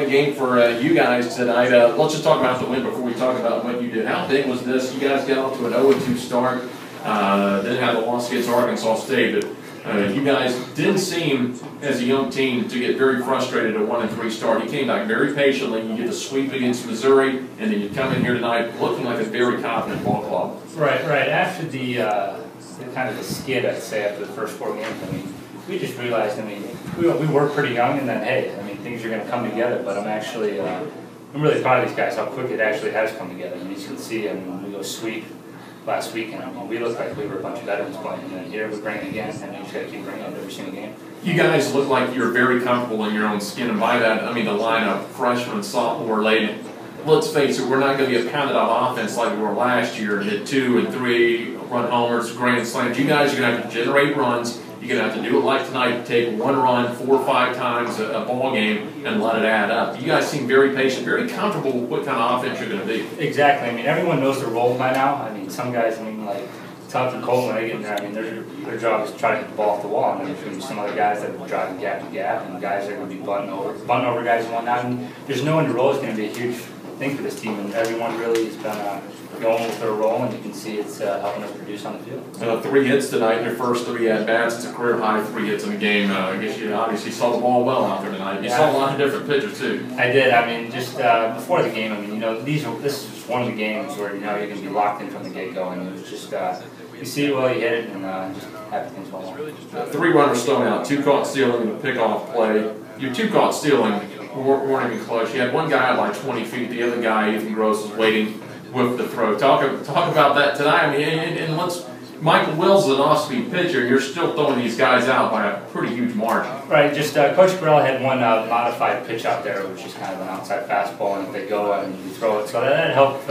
important game for you guys tonight. Let's just talk about the win before we talk about what you did. How big was this? You guys got off to an 0-2 start. Then had a loss against Arkansas State, but you guys didn't seem, as a young team, to get very frustrated at a 1-3 start. You came back very patiently. You get the sweep against Missouri, and then you come in here tonight looking like a very confident ball club. Right. After the kind of the skid, I'd say, after the first 4 games, I mean, we just realized, I mean, we were pretty young, and then, hey, I mean, things are going to come together. But I'm really proud of these guys, how quick it actually has come together. I mean, you can see, I mean, we go sweep last weekend. I mean, we looked like we were a bunch of veterans playing, and then here we bring it again, and you just got to keep bringing it every single game. You guys look like you're very comfortable in your own skin, and by that, I mean the lineup, freshman, sophomore, late. Let's face it, we're not going to be a pounded-out offense like we were last year, hit 2 and 3, run homers, grand slams. You guys are going to have to generate runs. You're going to have to do it like tonight, take 1 run 4 or 5 times a ball game and let it add up. You guys seem very patient, very comfortable with what kind of offense you're going to be. Exactly. I mean, everyone knows their role by now. I mean, some guys, I mean, like Tubbs and Colton, when they get in there, I mean, their job is to try to get the ball off the wall. And then there's going to be some other guys that are driving gap to gap, and guys that are going to be bunting over guys and whatnot. And there's no one to roll is going to be a huge thing for this team, and everyone really has been going with their role, and you can see it's helping us produce on the field. 3 hits tonight in your first 3 at-bats. It's a career high, 3 hits in the game. I guess you obviously saw the ball well out there tonight. You saw a lot of different pitchers, too. I did. I mean, just before the game, I mean, you know, this is just one of the games where, you know, you're going to be locked in from the get-go, and it was just, you see it well, you hit it, and just happy things go on. 3 runners thrown out, 2 caught stealing in the pickoff play. Your 2 caught stealing weren't even close. You had one guy at like 20 feet. The other guy, Eaton, was waiting with the throw. Talk about that tonight. I mean, and Michael Wills is an off-speed pitcher, and you're still throwing these guys out by a pretty huge margin. Right. Just Coach Burrell had one modified pitch out there, which is kind of an outside fastball, and if they go and you throw it, so that helped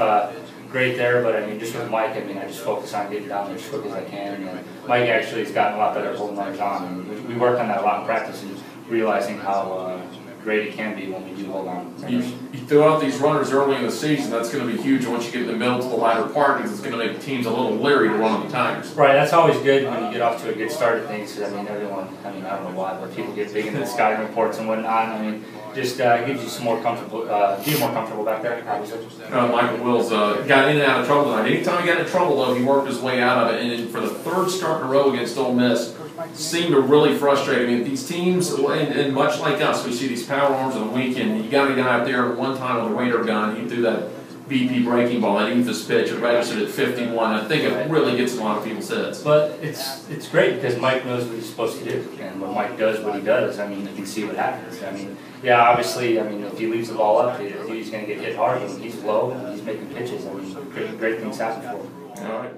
great there. But I mean, just with Mike, I mean, I just focus on getting down there as quick as I can. And Mike actually has gotten a lot better at holding runners on, and we worked on that a lot in practice and realizing how great it can be when we do hold on. You throw out these runners early in the season, that's going to be huge once you get in the middle to the latter part, because it's going to make teams a little leery to run on the Tigers. Right, that's always good when you get off to a good start of things, because I mean, I don't know why, but people get big into the scouting reports and whatnot. I mean, just gives you some more comfortable, be more comfortable back there, obviously. Michael Wills got in and out of trouble tonight. Anytime he got in trouble, though, he worked his way out of it, and for the 3rd start in a row against Ole Miss, seemed to really frustrate. I mean, these teams, and much like us, we see these power arms on the weekend. You got a guy up there one time on the radar gun, he threw that BP breaking ball, that Memphis pitch, it registered at 51. I think it really gets a lot of people's heads. But it's great because Mike knows what he's supposed to do, and when Mike does what he does, I mean, you can see what happens. I mean, yeah, obviously, I mean, if he leaves the ball up, he's going to get hit hard. When he's low and he's making pitches, I mean, great things happen for him. All right.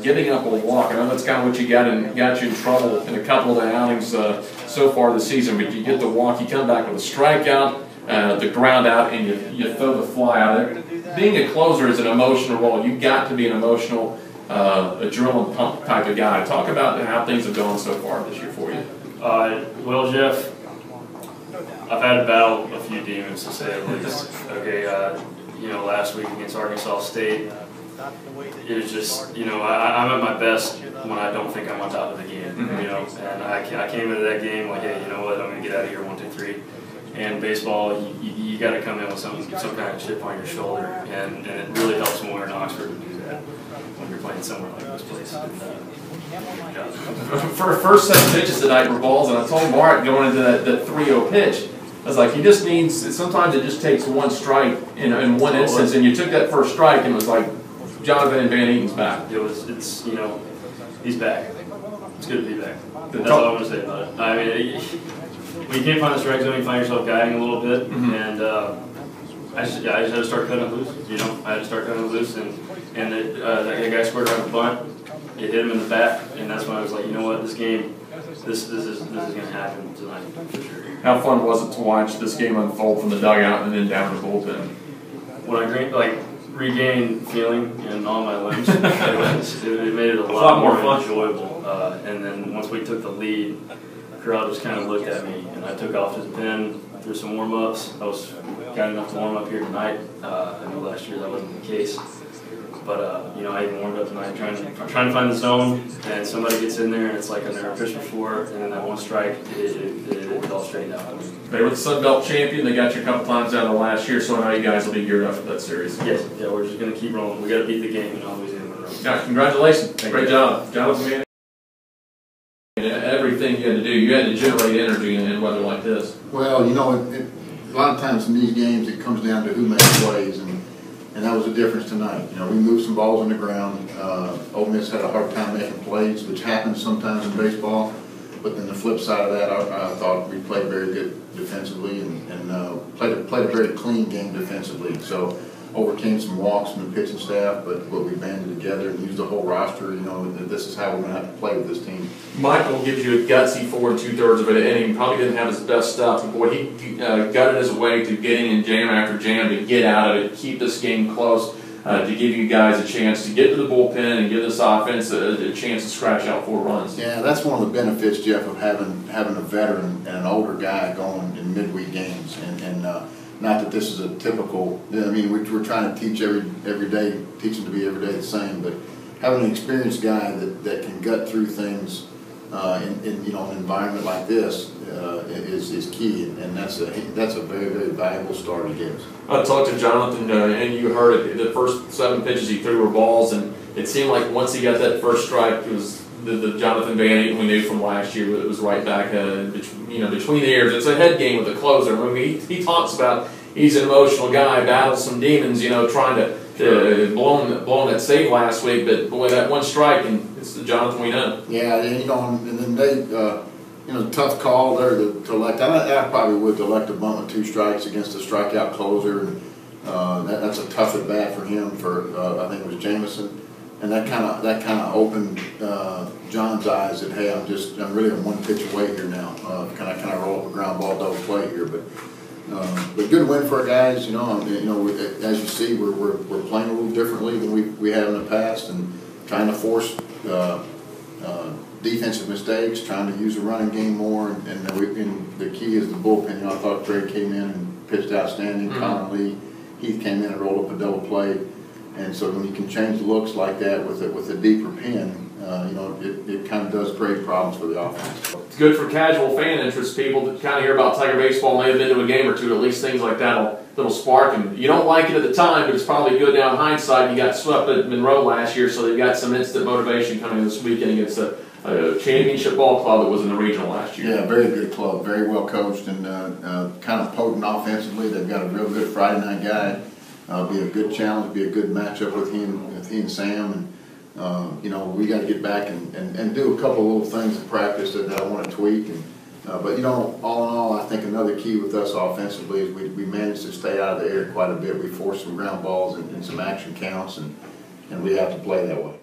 Getting up will walk. I know that's kind of what you got you in trouble in a couple of the outings so far this season, but you get the walk, you come back with a strikeout, the ground out, and you throw the fly out. Being a closer is an emotional role. You've got to be an emotional, adrenaline pump type of guy. Talk about how things have gone so far this year for you. Well, Jeff, I've had to battle a few demons, to say the least. Okay, you know, last week against Arkansas State, it was just, you know, I'm at my best when I don't think I'm on top of the game, you know, and I came into that game like, hey, you know what, I'm going to get out of here 1, 2, 3. And baseball, you got to come in with some kind of chip on your shoulder, and it really helps when we're in Oxford to do that when you're playing somewhere like this place. For a first 7 pitches tonight were balls, and I told Mark going into that 3-0 pitch, I was like, he just needs, sometimes it just takes 1 strike in one instance, and you took that first strike, and it was like, Jonathan Van Eaton's back. It's you know, he's back. It's good to be back. That's all I want to say about it. I mean, when you can't find the strike zone, you find yourself guiding a little bit, and I just had to start cutting it loose. You know, I had to start cutting it loose, and that guy scored on the bunt. It hit him in the back, and that's when I was like, you know what, this game, this is going to happen tonight for sure. How fun was it to watch this game unfold from the dugout and then down to the bullpen? When I regained feeling in all my limbs, it made it a lot more enjoyable. And then once we took the lead, the crowd just kind of looked at me, and I took off his pen, threw some warm-ups. I was got enough to warm up here tonight. I know last year that wasn't the case. But you know, I even warmed up tonight trying to find the zone, and somebody gets in there, and it's like I've never fished before, and then that one strike, it all straightened out. They were the Sun Belt champion. They got you a couple times out of the last year, so I know you guys will be geared up for that series. Yes, yeah, we're just gonna keep rolling. We got to beat the game and always in Monroe. Yeah, congratulations. Great job, Jonathan. Everything you had to do, you had to generate energy in weather like this. Well, you know, a lot of times in these games it comes down to who makes plays, and that was the difference tonight. You know, we moved some balls on the ground. Ole Miss had a hard time making plays, which happens sometimes in baseball. But then the flip side of that, I thought we played very good defensively and played a very clean game defensively. So overcame some walks from the pitching staff, but we banded together and used the whole roster. You know, this is how we're going to have to play with this team. Michael gives you a gutsy 4 2/3 of an inning. Probably didn't have his best stuff, but boy, he gutted his way to getting in jam after jam to get out of it, keep this game close, to give you guys a chance to get to the bullpen and give this offense a chance to scratch out 4 runs. Yeah, that's one of the benefits, Jeff, of having a veteran and an older guy going in midweek games, and not that this is a typical. I mean, we're trying to teach every day, teach them to be every day the same, but having an experienced guy that can gut through things in you know, an environment like this is key, and that's a very, very valuable start he gives. I talked to Jonathan, and you heard it. The first 7 pitches he threw were balls, and it seemed like once he got that first strike, it was the Jonathan Van Eaton we knew from last year. It was right back, between the ears. It's a head game with the closer. I mean, he talks about he's an emotional guy, battles some demons, you know, trying to blow that save last week. But boy, that one strike, and it's the Jonathan we know. Yeah, and, you know, and then they, you know, tough call there to elect. I probably would elect a bunt with 2 strikes against a strikeout closer, and that's a tough at bat for him. I think it was Jamison. And that kind of opened John's eyes that, hey, I'm really 1 pitch away here now. Kind of roll up a ground ball double play here, but good win for our guys. You know, as you see, we're playing a little differently than we have in the past, and trying to force defensive mistakes, trying to use the running game more, and the key is the bullpen. You know, I thought Greg came in and pitched outstanding. Colin Lee, Heath came in and rolled up a double play. And so when you can change looks like that with a deeper pin, you know, it kind of does create problems for the offense. It's good for casual fan interest. People that kind of hear about Tiger baseball may have been to a game or two. At least things like that'll spark them. You don't like it at the time, but it's probably good now in hindsight. You got swept at Monroe last year, so they've got some instant motivation coming this weekend against a championship ball club that was in the regional last year. Yeah, very good club, very well coached, and kind of potent offensively. They've got a real good Friday night guy. Be a good challenge, be a good matchup with he and Sam, and you know, we got to get back and do a couple of little things in practice that I want to tweak. But you know, all in all, I think another key with us offensively is we managed to stay out of the air quite a bit. We forced some ground balls and some action counts, and we have to play that way.